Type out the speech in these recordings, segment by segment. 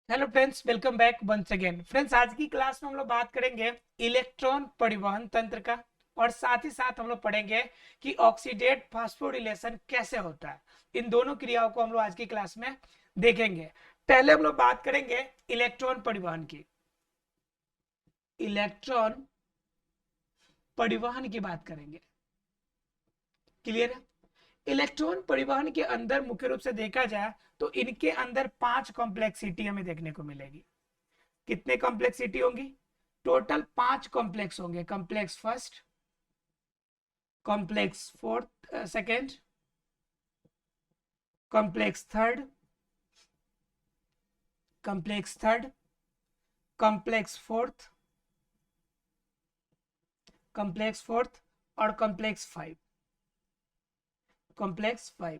Hello friends, welcome back once again. Friends, आज की class में हम लोग बात करेंगे इलेक्ट्रॉन परिवहन तंत्र का, और साथ ही साथ हम लोग पढ़ेंगे कि ऑक्सीडेट फास्फोरिलेशन कैसे होता है। इन दोनों क्रियाओं को हम लोग आज की क्लास में देखेंगे। पहले हम लोग बात करेंगे इलेक्ट्रॉन परिवहन की। इलेक्ट्रॉन परिवहन की बात करेंगे। क्लियर है? इलेक्ट्रॉन परिवहन के अंदर मुख्य रूप से देखा जाए तो इनके अंदर 5 कॉम्प्लेक्सिटी हमें देखने को मिलेगी। कितने कॉम्प्लेक्सिटी होंगी? टोटल 5 कॉम्प्लेक्स होंगे। Complex first, complex fourth second, complex third, complex third, complex fourth, complex fourth और complex five. Complex five.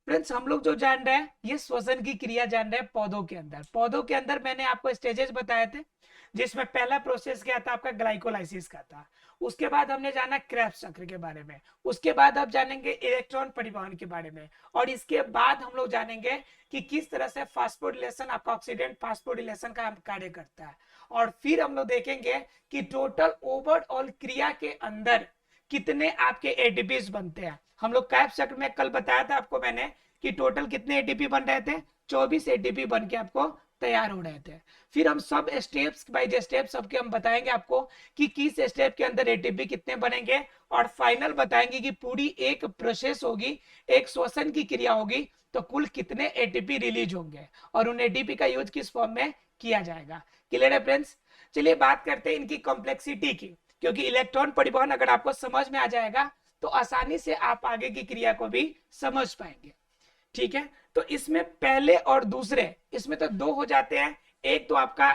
Friends, हम लोग जो जान रहे हैं ये श्वसन की क्रिया जान रहे हैं पौधों के अंदर। पौधों के अंदर मैंने आपको स्टेजेस बताए थे, जिसमें पहला प्रोसेस क्या था? आपका ग्लाइकोलाइसिस का था। उसके बाद हमने जाना क्रेब्स चक्र के बारे में। उसके बाद अब जानेंगे इलेक्ट्रॉन परिवहन के बारे में। और इसके बाद हम लोग जानेंगे कि किस तरह से फास्फोरिलेशन, आपका ऑक्सीडेंट फास्फोरिलेशन का कार्य करता है। और फिर हम लोग देखेंगे कि टोटल ओवरऑल क्रिया के अंदर कितने आपके एटीपीज बनते हैं। हम लोग कैप चक्र में कल बताया था आपको मैंने कि टोटल कितने एटीपी बन रहे थे? 24 एटीपी बन के आपको तैयार हो रहे थे। फिर हम सब स्टेप्स बाय स्टेप सबके हम बताएंगे आपको कि किस स्टेप के अंदर एटीपी कितने बनेंगे। और फाइनल बताएंगे कि पूरी एक प्रोसेस होगी, एक श्वसन की क्रिया होगी, तो कुल कितने एटीपी रिलीज होंगे और उन एटीपी का यूज किस फॉर्म में किया जाएगा। क्लियर है फ्रेंड्स? चलिए बात करते हैं इनकी कॉम्प्लेक्सिटी की, क्योंकि इलेक्ट्रॉन परिवहन अगर आपको समझ में आ जाएगा तो आसानी से आप आगे की क्रिया को भी समझ पाएंगे। ठीक है, तो इसमें पहले और दूसरे, इसमें तो दो हो जाते हैं। एक तो आपका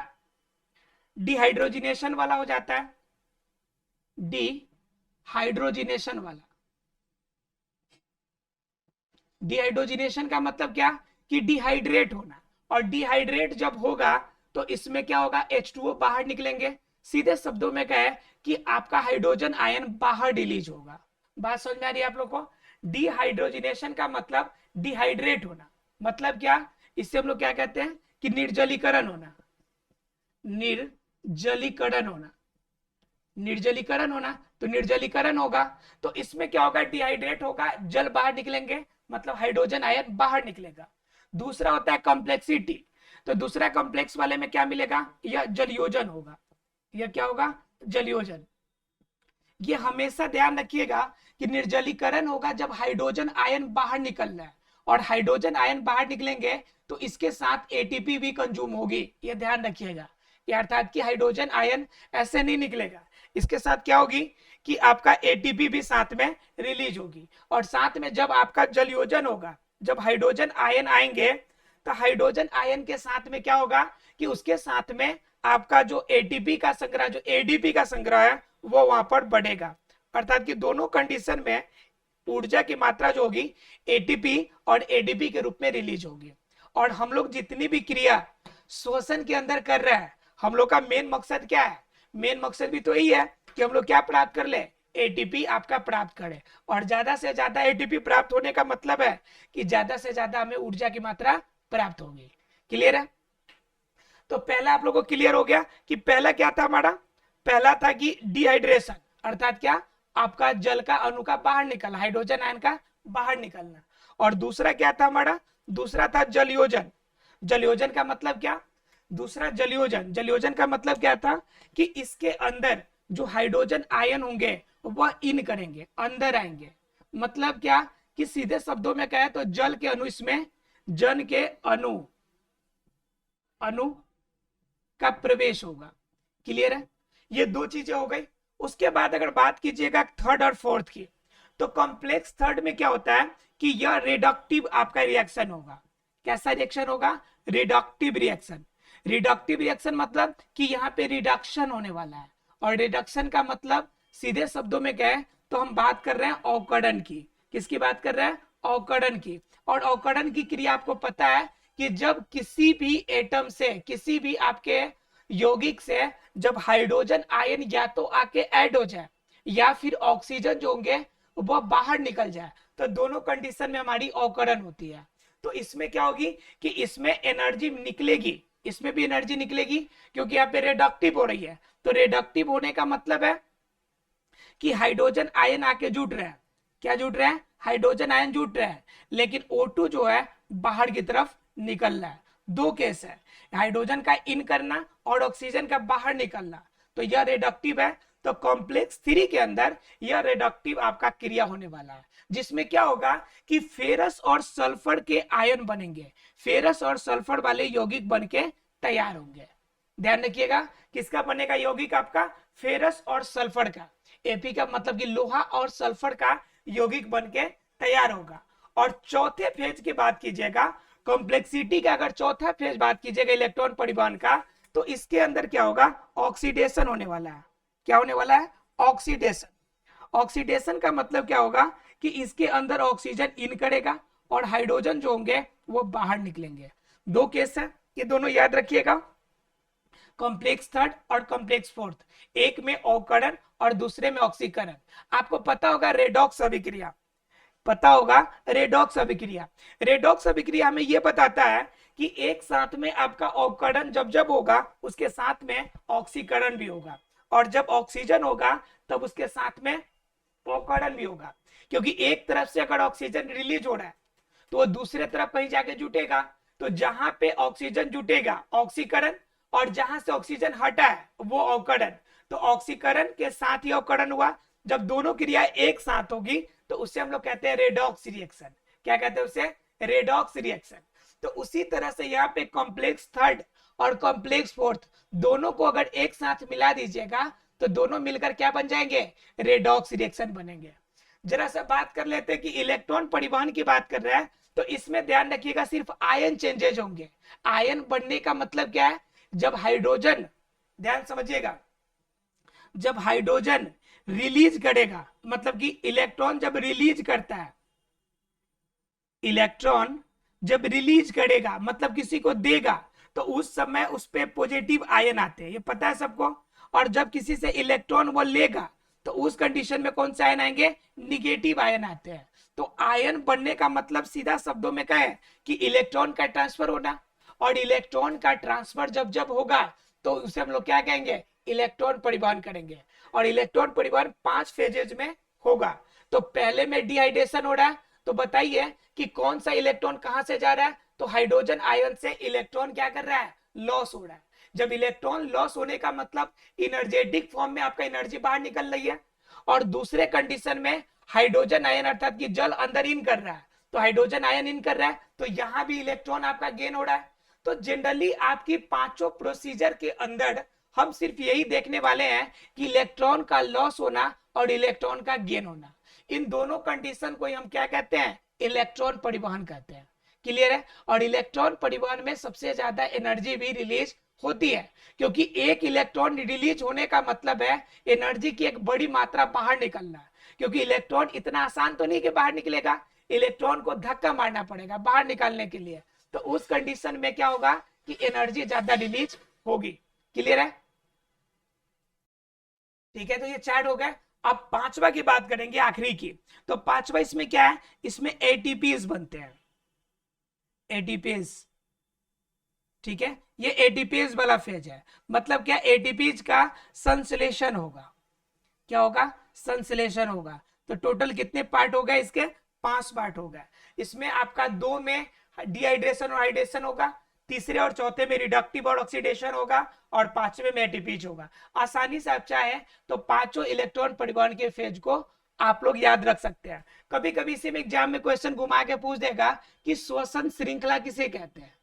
डिहाइड्रोजिनेशन वाला हो जाता है, डिहाइड्रोजिनेशन वाला। डिहाइड्रोजिनेशन का मतलब क्या? कि डिहाइड्रेट होना। और डिहाइड्रेट जब होगा तो इसमें क्या होगा? H2O बाहर निकलेंगे। सीधे शब्दों में क्या है कि आपका हाइड्रोजन आयन बाहर रिलीज होगा। बात समझ में आ रही है आप लोग को? डिहाइड्रोजिनेशन का मतलब डिहाइड्रेट होना। मतलब क्या? इससे हम लोग क्या कहते हैं कि निर्जलीकरण होना। निर्जलीकरण होना। निर्जलीकरण होना, तो निर्जलीकरण होगा तो इसमें क्या होगा? डिहाइड्रेट होगा, जल बाहर निकलेंगे, मतलब हाइड्रोजन आयन बाहर निकलेगा। दूसरा होता है कॉम्प्लेक्सिटी। तो दूसरा कॉम्प्लेक्स वाले में क्या मिलेगा? यह जलयोजन होगा। यह क्या होगा? जलयोजन। ये हमेशा ध्यान रखिएगा कि निर्जलीकरण होगा जब हाइड्रोजन आयन बाहर निकल रहा है, और हाइड्रोजन आयन बाहर निकलेंगे तो इसके साथ एटीपी भी कंज्यूम होगी। ये ध्यान रखिएगा, अर्थात कि हाइड्रोजन आयन ऐसे नहीं निकलेगा, इसके साथ क्या होगी कि आपका एटीपी भी साथ में रिलीज होगी। और साथ में जब आपका जलयोजन होगा, जब हाइड्रोजन आयन आएंगे, तो हाइड्रोजन आयन के साथ में क्या होगा कि उसके साथ में आपका जो एटीपी का संग्रह, जो एडीपी का संग्रह है, वो वहां पर बढ़ेगा। अर्थात कि दोनों कंडीशन में ऊर्जा की मात्रा जो होगी एटीपी और एडीपी के रूप में रिलीज होगी। और हम लोग जितनी भी क्रिया श्वसन के अंदर कर रहे हैं, हम लोग का मेन मकसद क्या है? मेन मकसद भी तो यही है कि हम लोग क्या प्राप्त कर ले? एटीपी आपका प्राप्त करें। और ज्यादा से ज्यादा एटीपी प्राप्त होने का मतलब है कि ज्यादा से ज्यादा हमें ऊर्जा की मात्रा प्राप्त होगी। क्लियर है? तो पहला आप लोगों को क्लियर हो गया कि पहला क्या था हमारा? पहला था कि डिहाइड्रेशन, अर्थात क्या? आपका जल का अणु का बाहर निकलना, हाइड्रोजन आयन का बाहर निकलना। और दूसरा क्या था हमारा? दूसरा था जलयोजन। जलयोजन का मतलब क्या? दूसरा जलयोजन, जलयोजन का मतलब क्या था कि इसके अंदर जो हाइड्रोजन आयन होंगे वह इन करेंगे, अंदर आएंगे। मतलब क्या कि सीधे शब्दों में कहे तो जल के अणु, इसमें जन के अणु अणु का प्रवेश होगा। क्लियर है? ये दो चीजें हो गई। उसके बाद अगर बात कीजिएगा थर्ड और फोर्थ की, तो कॉम्प्लेक्स थर्ड में क्या होता है कि यह रिडक्टिव आपका रिएक्शन होगा। कैसा रिएक्शन होगा? Reductive reaction. रिडक्टिव रिएक्शन मतलब कि यहाँ पे रिडक्शन होने वाला है। और रिडक्शन का मतलब सीधे शब्दों में क्या है? तो हम बात कर रहे हैं अवकड़न की। किसकी बात कर रहे हैं? अवकड़न की। और अवकड़न की क्रिया आपको पता है कि जब किसी भी एटम से, किसी भी आपके यौगिक से जब हाइड्रोजन आयन या तो आके ऐड हो जाए या फिर ऑक्सीजन जो होंगे वो बाहर निकल जाए, तो दोनों कंडीशन में हमारी अवकरण होती है। तो इसमें क्या होगी कि इसमें एनर्जी निकलेगी, इसमें भी एनर्जी निकलेगी क्योंकि यहाँ पे रेडक्टिव हो रही है। तो रेडक्टिव होने का मतलब है कि हाइड्रोजन आयन आके जुड़ रहा है। क्या जुड़ रहा है? हाइड्रोजन आयन जुड़ रहा है, लेकिन O2 जो है बाहर की तरफ निकल रहा है। दो केस है, हाइड्रोजन का इन करना और ऑक्सीजन का बाहर निकलना। तो यह रेडक्टिव है। तो कॉम्प्लेक्स 3 के अंदर यह रेडक्टिव आपका क्रिया होने वाला है, जिसमें क्या होगा कि फेरस और सल्फर के आयन बनेंगे, फेरस और सल्फर वाले यौगिक बन के तैयार होंगे। ध्यान रखिएगा, किसका बनेगा यौगिक? आपका फेरस और सल्फर का। एपी का मतलब कि लोहा और सल्फर का यौगिक बन के तैयार होगा। और चौथे फेज की बात कीजिएगा, कॉम्प्लेक्सिटी का अगर चौथा फेज बात कीजिएगा इलेक्ट्रॉन परिवहन का, तो इसके अंदर क्या होगा? ऑक्सीडेशन होने वाला है। क्या होने वाला है? ऑक्सीडेशन। ऑक्सीडेशन का मतलब क्या होगा कि इसके अंदर ऑक्सीजन इन करेगा और हाइड्रोजन जो होंगे वो बाहर निकलेंगे। दो केस है, ये दोनों याद रखिएगा, कॉम्प्लेक्स थर्ड और कॉम्प्लेक्स फोर्थ। एक में अवकरण और दूसरे में ऑक्सीकरण। आपको पता होगा रेडॉक्स अभिक्रिया, पता होगा रेडॉक्स अभिक्रिया। रेडॉक्स अभिक्रिया हमें यह बताता है कि एक साथ में आपका अवकरण जब जब होगा उसके साथ में ऑक्सीकरण भी होगा, और जब ऑक्सीजन होगा तब उसके साथ में अवकरण भी होगा। क्योंकि एक तरफ से अगर ऑक्सीजन रिलीज हो रहा है तो वो दूसरे तरफ कहीं जाके जुटेगा। तो जहां पे ऑक्सीजन जुटेगा ऑक्सीकरण, और जहां से ऑक्सीजन हटा है वो अवकरण। तो ऑक्सीकरण के साथ ही अवकरण हुआ। जब दोनों क्रिया एक साथ होगी तो उससे हम लोग कहते हैं रेडॉक्स रिएक्शन। क्या कहते हैं उसे? Redox reaction. तो उसी तरह से यहाँ पे कॉम्प्लेक्स थर्ड और कॉम्प्लेक्स फोर्थ दोनों को अगर एक साथ मिला दीजिएगा तो दोनों मिलकर क्या बन जाएंगे? रेडॉक्स रिएक्शन बनेंगे। जरा सा बात कर लेते हैं कि इलेक्ट्रॉन परिवहन की बात कर रहा है, तो इसमें ध्यान रखिएगा सिर्फ आयन चेंजेज होंगे। आयन बढ़ने का मतलब क्या है? जब हाइड्रोजन, ध्यान समझिएगा, जब हाइड्रोजन रिलीज करेगा, मतलब कि इलेक्ट्रॉन जब रिलीज करता है, इलेक्ट्रॉन जब रिलीज करेगा मतलब किसी को देगा, तो उस समय उस पे पॉजिटिव आयन आते हैं, ये पता है सबको। और जब किसी से इलेक्ट्रॉन वो लेगा तो उस कंडीशन में कौन से आयन आएंगे? निगेटिव आयन आते हैं। तो आयन बढ़ने का मतलब सीधा शब्दों में क्या है कि इलेक्ट्रॉन का ट्रांसफर होना। और इलेक्ट्रॉन का ट्रांसफर जब जब होगा तो उसे हम लोग क्या कहेंगे? इलेक्ट्रॉन परिवहन करेंगे। और इलेक्ट्रॉन परिवहन 5 फेजेज में होगा। तो पहले में डिहाइड्रेशन हो रहा है, तो बताइए कि कौन सा इलेक्ट्रॉन कहां से जा रहा है? तो हाइड्रोजन आयन से इलेक्ट्रॉन क्या कर रहा है? लॉस हो रहा है। जब इलेक्ट्रॉन लॉस होने का मतलब इनर्जेटिक फॉर्म में आपका एनर्जी बाहर निकल रही है। और दूसरे कंडीशन में हाइड्रोजन आयन अर्थात कि जल अंदर इन कर रहा है, तो हाइड्रोजन आयन इन कर रहा है, तो यहां भी इलेक्ट्रॉन आपका गेन हो रहा है। तो जनरली आपकी पांचों प्रोसीजर के अंदर हम सिर्फ यही देखने वाले हैं कि इलेक्ट्रॉन का लॉस होना और इलेक्ट्रॉन का गेन होना। इन दोनों कंडीशन को हम क्या कहते हैं? इलेक्ट्रॉन परिवहन कहते हैं। क्लियर है? और इलेक्ट्रॉन परिवहन में सबसे ज्यादा एनर्जी भी रिलीज होती है, क्योंकि एक इलेक्ट्रॉन रिलीज होने का मतलब है एनर्जी की एक बड़ी मात्रा बाहर निकलना। क्योंकि इलेक्ट्रॉन इतना आसान तो नहीं कि बाहर निकलेगा, इलेक्ट्रॉन को धक्का मारना पड़ेगा बाहर निकालने के लिए। तो उस कंडीशन में क्या होगा कि एनर्जी ज्यादा रिलीज होगी। क्लियर है? ठीक है, तो ये चैट हो गया। अब पांचवा की बात करेंगे, आखिरी की। तो पांचवा इसमें क्या है? इसमें एटीपीज बनते हैं, एटीपीज। ठीक है, ये एटीपीज वाला फेज है। मतलब क्या? एटीपीज का संश्लेषण होगा। क्या होगा? संश्लेषण होगा। तो टोटल कितने पार्ट हो गए इसके? 5 पार्ट हो गए। इसमें आपका 2 में डिहाइड्रेशन और हाइड्रेशन होगा, तीसरे और चौथे में रिडक्टिव और ऑक्सीडेशन होगा, और पांचवे में एटीपीज होगा। आसानी से आप चाहे तो पांचों इलेक्ट्रॉन परिवहन के फेज को आप लोग याद रख सकते हैं। कभी कभी इसी में एग्जाम में क्वेश्चन घुमा के पूछ देगा कि श्वसन श्रृंखला किसे कहते हैं?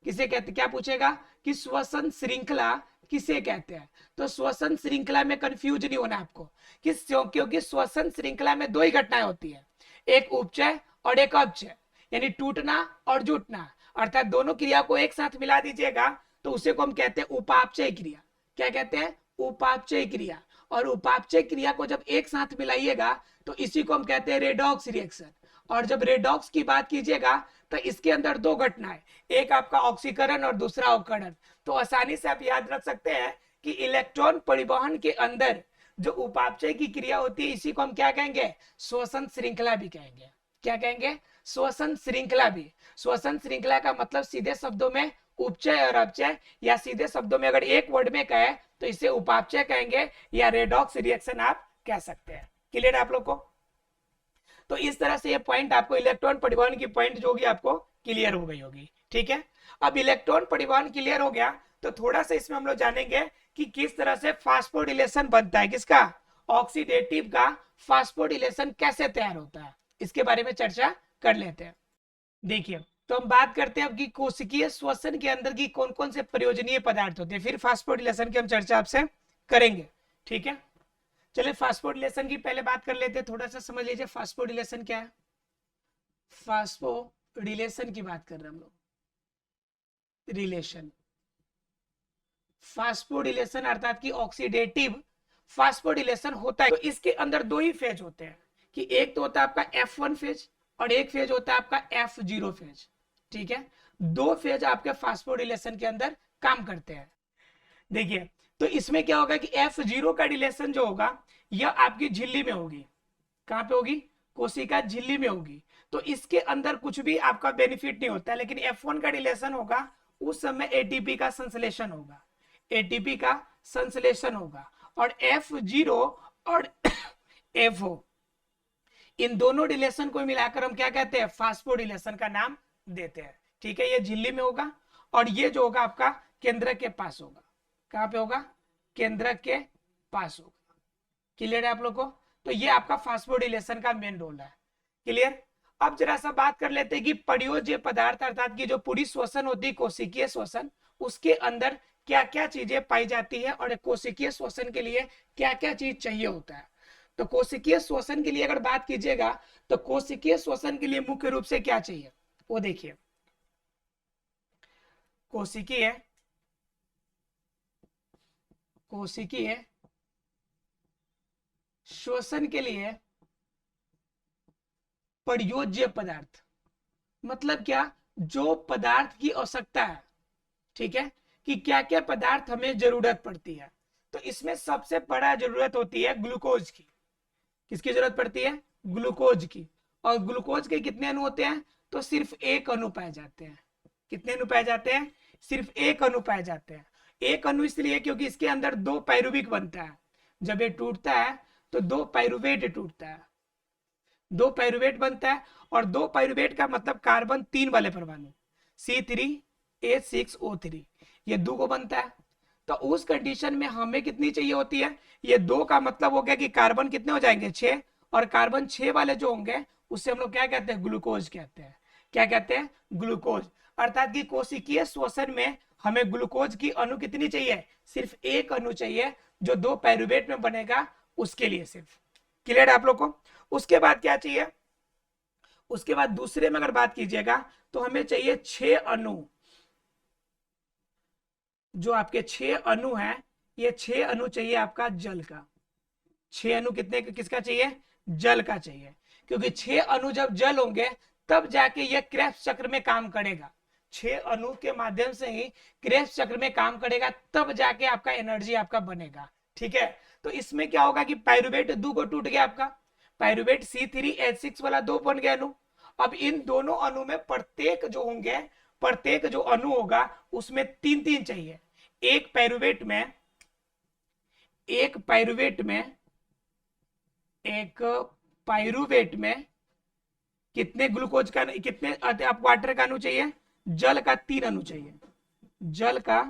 किसे कहते? क्या पूछेगा कि श्वसन श्रृंखला किसे कहते हैं? तो श्वसन श्रृंखला में कंफ्यूज नहीं होना आपको, क्योंकि श्वसन श्रृंखला में 2 ही घटनाएं होती है, एक उपचय और एक अपचय, यानी टूटना और जुटना। अर्थात दोनों क्रिया को एक साथ मिला दीजिएगा तो उसे को हम कहते हैं उपापचय क्रिया। क्या कहते हैं? उपापचय क्रिया। और उपापचय क्रिया को जब एक साथ मिलाइएगा तो इसी को हम कहते हैं रेडॉक्स रिएक्शन। और जब रेडॉक्स की बात कीजिएगा तो इसके अंदर 2 घटनाएं, एक आपका ऑक्सीकरण और दूसरा अवकरण। तो आसानी से आप याद रख सकते हैं कि इलेक्ट्रॉन परिवहन के अंदर जो उपापचय की क्रिया होती है इसी को हम क्या कहेंगे? श्वसन श्रृंखला भी कहेंगे। क्या कहेंगे? श्वसन श्रृंखला भी। श्वसन श्रृंखला का मतलब सीधे शब्दों में उपचय और अपचय, या सीधे शब्दों में अगर एक वर्ड में कहे तो इसे उपापचय कहेंगे या रेडॉक्स रिएक्शन आप कह सकते हैं। क्लियर है आप लोग को? तो इस तरह से ये पॉइंट आपको इलेक्ट्रॉन परिवहन की पॉइंट जो होगी आपको क्लियर हो गई होगी। ठीक है, अब इलेक्ट्रॉन परिवहन क्लियर हो गया तो थोड़ा सा इसमें हम लोग जानेंगे कि किस तरह से फास्फोडिलेशन बनता है, किसका, ऑक्सीडेटिव का फास्फोडिलेशन कैसे तैयार होता है, इसके बारे में चर्चा कर लेते हैं। देखिए, तो हम बात करते हैं अब कि कोशिकीय श्वसन के अंदर की कौन कौन से प्रयोजनीय पदार्थ होते हैं, फिर फास्फोडिलेशन की हम चर्चा आपसे करेंगे। ठीक है, चलिए फास्फोडिलेशन की पहले बात कर लेते हैं, थोड़ा सा समझ लीजिए फास्फोडिलेशन क्या है। फास्फोडिलेशन की बात कर रहे हैं हम लोग, रिलेशन, फास्फोडिलेशन अर्थात कि ऑक्सीडेटिव फास्फोडिलेशन होता है। तो इसके अंदर दो ही फेज होते हैं, कि एक तो होता है आपका F1 फेज और एक फेज होता है आपका F0 फेज। ठीक है, दो फेज आपके फास्फोडिलेशन के अंदर काम करते हैं। देखिए, तो इसमें क्या होगा कि F0 का डिलेशन जो होगा यह आपकी झिल्ली में होगी। कहां पे होगी? कोशिका झिल्ली में होगी। तो इसके अंदर कुछ भी आपका बेनिफिट नहीं होता है, लेकिन F1 का डिलेशन होगा उस समय एटीपी का संश्लेषण होगा, एटीपी का संश्लेषण होगा। और F0 और FO इन दोनों डिलेशन को मिलाकर हम क्या कहते हैं? फास्फोडिलेशन का नाम देते हैं। ठीक है, ये झिल्ली में होगा और ये जो होगा आपका केंद्रक के पास होगा। कहां पे होगा? केंद्रक के पास होगा। क्लियर है आप लोग को? तो ये आपका फास्फोडिलेशन का मेन रोल है। क्लियर? अब जरा सा बात कर लेते हैं कि प्रयोज्य पदार्थ अर्थात की जो पूरी श्वसन होती है कोशिकीय श्वसन, उसके अंदर क्या क्या चीजें पाई जाती है और कोशिकीय श्वसन के लिए क्या क्या चीज चाहिए होता है। तो कोशिकीय श्वसन के लिए अगर बात कीजिएगा तो कोशिकीय श्वसन के लिए मुख्य रूप से क्या चाहिए वो देखिए। कोशिकीय श्वसन के लिए प्रयोज्य पदार्थ मतलब क्या? जो पदार्थ की आवश्यकता है। ठीक है, कि क्या क्या पदार्थ हमें जरूरत पड़ती है। तो इसमें सबसे बड़ा जरूरत होती है ग्लूकोज की। किसकी जरूरत पड़ती है? ग्लूकोज की। और ग्लूकोज के कितने अणु होते हैं? तो सिर्फ एक अणु पाए जाते हैं। कितने अणु पाए जाते हैं? सिर्फ एक अणु पाए जाते हैं। एक अणु इसलिए क्योंकि इसके अंदर दो पायरुविक बनता है। जब ये टूटता है तो दो पायरुवेट टूटता है, दो पायरुवेट बनता है। और दो पायरुवेट का मतलब कार्बन 3 वाले परमाणु C3H6O3, ये दो को बनता है। तो उस कंडीशन में हमें कितनी चाहिए होती है? ये दो का मतलब हो गया कि कार्बन कितने हो जाएंगे? 6। और कार्बन 6 वाले जो होंगे उससे हम लोग क्या कहते हैं? ग्लूकोज कहते हैं। क्या कहते हैं? ग्लूकोज। अर्थात कि कोशिकीय श्वसन में हमें ग्लूकोज की अणु कितनी चाहिए? सिर्फ एक अणु चाहिए जो दो पायरुवेट में बनेगा, उसके लिए सिर्फ। क्लियर है आप लोग को? उसके बाद क्या चाहिए? उसके बाद दूसरे में अगर बात कीजिएगा तो हमें चाहिए 6 अणु। जो आपके 6 अणु हैं, ये 6 अणु चाहिए आपका जल का। 6 अणु कितने किसका चाहिए? जल का चाहिए। क्योंकि 6 अणु जब जल होंगे तब जाके ये क्रेब्स चक्र में काम करेगा। 6 अणु के माध्यम से ही क्रेब्स चक्र में काम करेगा, तब जाके आपका एनर्जी आपका बनेगा। ठीक है, तो इसमें क्या होगा कि पायरुवेट 2 को टूट गया आपका, पायरुवेट C3H6 वाला 2 बन गया अणु। अब इन दोनों अणु में प्रत्येक जो होंगे, प्रत्येक जो अणु होगा उसमें 3-3 चाहिए। एक पायरुवेट में एक पायरुवेट में कितने ग्लूकोज का, कितने आप वाटर का अणु चाहिए? जल का 3 अणु चाहिए। जल का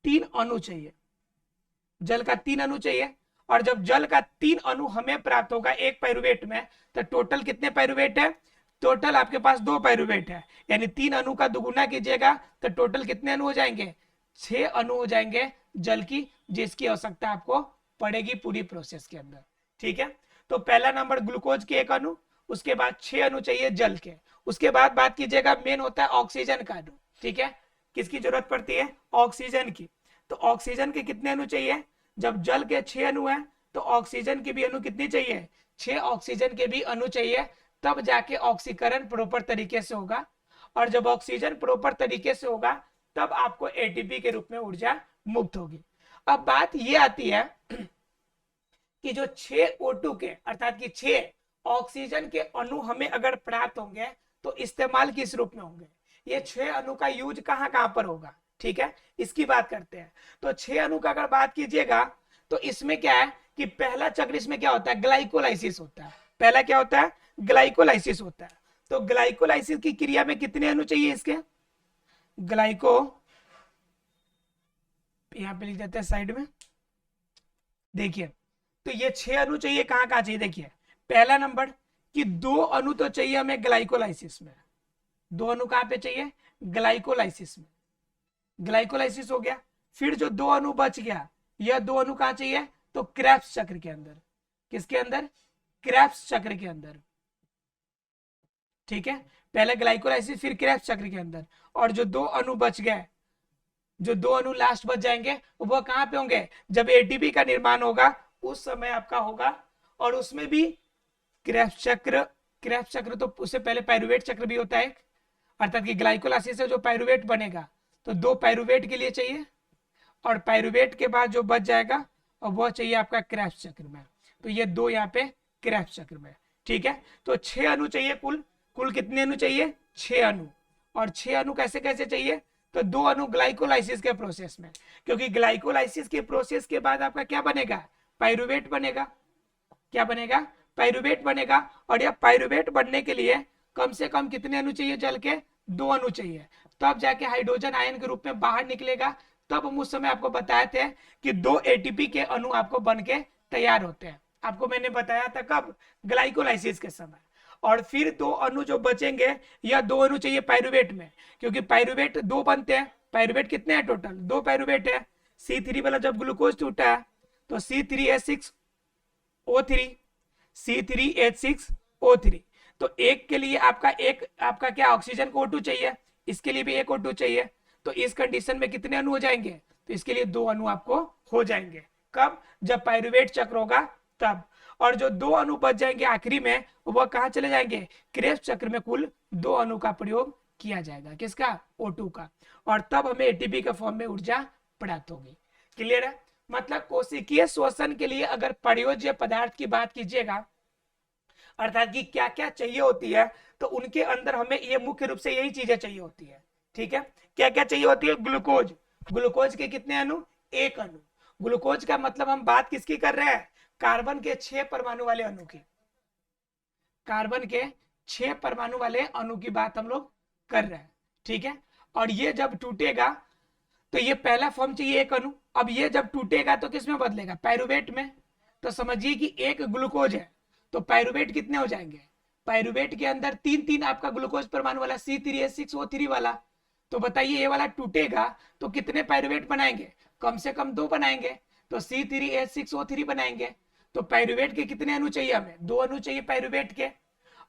3 अणु चाहिए। जल का 3 अणु चाहिए। और जब जल का 3 अणु हमें प्राप्त होगा एक पायरुवेट में, तो टोटल कितने पायरुवेट है? टोटल आपके पास 2 पायरुवेट है, यानी 3 अणु का दुगुना कीजिएगा तो टोटल कितने अणु हो जाएंगे? 6 अणु हो जाएंगे जल की, जिसकी आवश्यकता आपको पड़ेगी पूरी प्रोसेस के अंदर। ठीक है, तो पहला नंबर ग्लूकोज के 1 अणु, उसके बाद 6 अणु चाहिए जल के। उसके बाद बात कीजिएगा मेन होता है ऑक्सीजन का अणु। ठीक है, किसकी जरूरत पड़ती है? ऑक्सीजन की। तो ऑक्सीजन के कितने अणु चाहिए? जब जल के 6 अणु है तो ऑक्सीजन की भी अणु कितनी चाहिए? 6 ऑक्सीजन के भी अणु चाहिए, तब जाके ऑक्सीकरण प्रॉपर तरीके से होगा। और जब ऑक्सीजन प्रॉपर तरीके से होगा तब आपको एटीपी के रूप में ऊर्जा मुक्त होगी। अब बात ये आती है कि जो 6 O2 के अर्थात कि 6 ऑक्सीजन के अणु हमें अगर प्राप्त होंगे तो इस्तेमाल किस रूप में होंगे? ये 6 अणु का यूज कहाँ कहाँ पर होगा, ठीक है, इसकी बात करते हैं। तो 6 अणु का अगर बात कीजिएगा तो इसमें क्या है कि पहला चक्र इसमें क्या होता है, ग्लाइकोलाइसिस होता है। पहला क्या होता है, ग्लाइकोलाइसिस होता है। तो ग्लाइकोलाइसिस की क्रिया में कितने अणु चाहिए इसके, ग्लाइको, यहां पे लिख देते हैं साइड में, देखिए तो ये 6 अणु चाहिए, कहाँ कहाँ चाहिए, देखिए पहला नंबर कि 2 अणु तो चाहिए हमें ग्लाइकोलाइसिस में, 2 अणु कहाँ पे चाहिए, ग्लाइकोलाइसिस में, ग्लाइकोलाइसिस हो गया। फिर जो 2 अणु बच गया, यह 2 अणु कहाँ चाहिए, तो क्रेब्स चक्र के अंदर, किसके अंदर, क्रेब्स चक्र के अंदर, ठीक है, पहले ग्लाइकोलाइसिस फिर क्रेब्स चक्र के अंदर। और जो 2 अणु बच गए, जो 2 अणु लास्ट बच जाएंगे वो कहां पे होंगे, जब एटीपी का निर्माण होगा उस समय आपका होगा। और उसमें भी क्रेब्स चक्र, क्रेब्स चक्र तो उससे पहले पाइरुवेट चक्र भी होता है, अर्थात कि ग्लाइकोलाइसिस से जो पाइरुवेट बनेगा तो 2 पाइरुवेट के लिए चाहिए, और पाइरुवेट के बाद जो बच जाएगा और वो चाहिए आपका क्रेब्स चक्र में। तो ये 2 यहाँ पे क्रेब्स चक्र में, ठीक है। तो 6 अणु चाहिए कुल, कुल कितने अणु चाहिए, 6 अणु। और 6 अणु कैसे कैसे चाहिए, तो 2 अणु ग्लाइकोलाइसिस के प्रोसेस में, क्योंकि ग्लाइकोलाइसिस के प्रोसेस के बाद आपका क्या बनेगा, पाइरुवेट बनेगा, क्या बनेगा, पाइरुवेट बनेगा। और यह पाइरुवेट बनने के लिए कम से कम कितने अणु चाहिए, जल के 2 अणु चाहिए, तब जाके हाइड्रोजन आयन के रूप में बाहर निकलेगा। तब हम उस समय आपको बताए थे कि 2 एटीपी के अणु आपको बन के तैयार होते हैं, आपको मैंने बताया था कब, ग्लाइकोलाइसिस के समय। और फिर 2 अणु जो बचेंगे, या 2 अणु चाहिए पाइरुवेट में, क्योंकि पाइरुवेट 2 बनते हैं, पाइरुवेट कितने हैं टोटल, 2 पाइरुवेट है। C3 वाला जब ग्लूकोज टूटा है तो C3H6O3, C3H6O3, तो एक के लिए आपका क्या ऑक्सीजन को O2 चाहिए, इसके लिए भी एक O2 चाहिए। तो इस कंडीशन में कितने अणु हो जाएंगे, तो इसके लिए 2 अणु आपको हो जाएंगे, कब, जब पाइरुवेट चक्र होगा तब। और जो 2 अणु बच जाएंगे आखिरी में, वह कहाँ चले जाएंगे, क्रेब्स चक्र में कुल 2 अणु का प्रयोग किया जाएगा, किसका, O2 का। और तब हमें एटीपी के फॉर्म में ऊर्जा प्राप्त होगी। क्लियर है, मतलब कोशिकीय श्वसन के लिए अगर प्रयोज्य पदार्थ की बात कीजिएगा, अर्थात कि क्या क्या चाहिए होती है, तो उनके अंदर हमें ये मुख्य रूप से यही चीजें चाहिए होती है, ठीक है। क्या क्या चाहिए होती है, ग्लूकोज, ग्लूकोज के कितने अणु, 1 अणु। ग्लूकोज का मतलब हम बात किसकी कर रहे हैं, कार्बन के 6 परमाणु वाले अणु की, कार्बन के 6 परमाणु वाले अणु की बात हम लोग कर रहे हैं, ठीक है। और ये जब टूटेगा तो ये पहला फॉर्म चाहिए 1 अणु, अब ये जब टूटेगा तो किस में बदलेगा, पाइरुवेट में। तो समझिए कि 1 ग्लूकोज है तो पाइरुवेट कितने हो जाएंगे, पाइरुवेट के अंदर 3 आपका ग्लूकोज परमाणु वाला C3H6O3 वाला। तो बताइए ये वाला टूटेगा तो कितने पाइरुवेट बनाएंगे, कम से कम 2 बनाएंगे, तो C3H6O3 बनाएंगे। तो पाइरुवेट के कितने अणु चाहिए हमें, 2 अणु चाहिए पाइरुवेट के।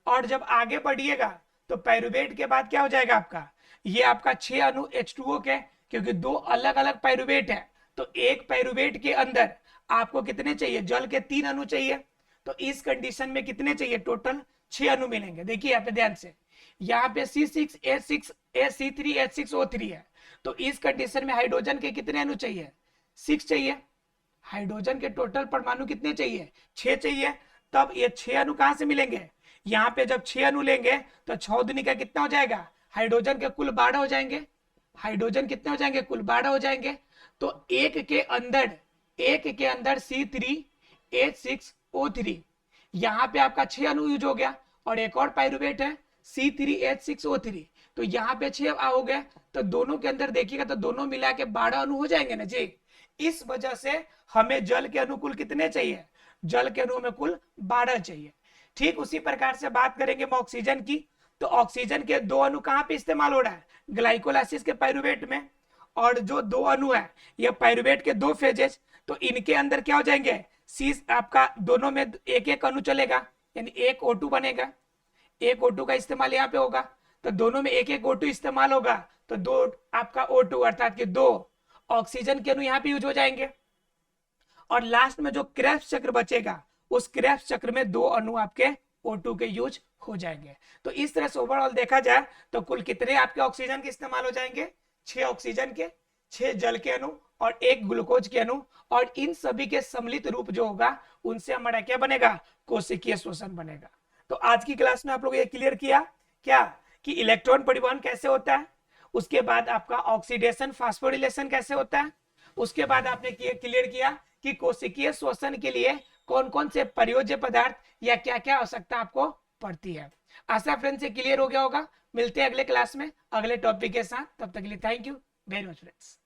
और जब आगे बढ़िएगा तो पाइरुवेट के बाद क्या हो जाएगा आपका, ये आपका 6 अणु H2O के, क्योंकि 2 अलग अलग पाइरुवेट है। तो एक पाइरुवेट के अंदर आपको कितने चाहिए, जल के 3 अणु चाहिए। तो इस कंडीशन में कितने चाहिए, टोटल 6 अणु मिलेंगे। देखिए यहाँ पे ध्यान से, यहाँ पे C3H6O3 है, तो इस कंडीशन में हाइड्रोजन के कितने अणु चाहिए, 6 चाहिए। हाइड्रोजन के टोटल परमाणु कितने चाहिए, 6 चाहिए। तब ये 6 अणु कहां से मिलेंगे, यहाँ पे जब 6 अणु लेंगे तो 6 दूनी का कितना हो जाएगा, हाइड्रोजन के कुल 12 हो जाएंगे, हाइड्रोजन कितने हो जाएंगे, कुल 12 हो जाएंगे। तो एक के अंदर C3H6O3, यहाँ पे आपका 6 अणु यूज हो गया। और एक और पाइरुवेट है C3H6O3, तो यहाँ पे 6 हो गए। तो दोनों के अंदर देखिएगा तो दोनों मिला के 12 अणु हो जाएंगे ना जी। इस वजह से हमें जल के अनुकूल कितने चाहिए, जल के अणु में कुल 12 चाहिए। ठीक उसी प्रकार से बात करेंगे हम ऑक्सीजन की, तो ऑक्सीजन के 2 अणु कहां पे इस्तेमाल हो रहा है, ग्लाइकोलाइसिस के पाइरुवेट में। और जो 2 अणु है ये पाइरुवेट के 2 फेजेस, तो इनके अंदर क्या हो जाएंगे, सी आपका दोनों में एक एक अणु चलेगा, यानी एक O2 बनेगा, एक O2 का इस्तेमाल यहाँ पे होगा। तो दोनों में एक एक O2 इस्तेमाल होगा, तो 2 आपका O2 अर्थात कि 2 ऑक्सीजन के अणु यहाँ पे यूज हो जाएंगे। और लास्ट में जो क्रेब्स चक्र बचेगा, उस क्रेब्स चक्र में 2 अणु आपके O2 के यूज हो जाएंगे। तो इस तरह से ओवरऑल देखा जाए तो कुल कितने आपके ऑक्सीजन के इस्तेमाल हो जाएंगे, 6 ऑक्सीजन के, 6 जल के अणु और 1 ग्लूकोज के अणु। और इन सभी के सम्मिलित रूप जो होगा उनसे हमारा क्या बनेगा, कोशिकीय श्वसन बनेगा। तो आज की क्लास में आप लोग ये क्लियर किया क्या, कि इलेक्ट्रॉन परिवहन कैसे होता है, उसके बाद आपका ऑक्सीडेशन फास्फोरिलेशन कैसे होता है, उसके बाद आपने क्लियर किया कि कोशिकीय श्वसन के लिए कौन कौन से प्रयोज्य पदार्थ या क्या क्या आवश्यकता आपको पड़ती है। आशा फ्रेंड्स ये क्लियर हो गया होगा। मिलते हैं अगले क्लास में अगले टॉपिक के साथ, तब तक के लिए thank you very much friends.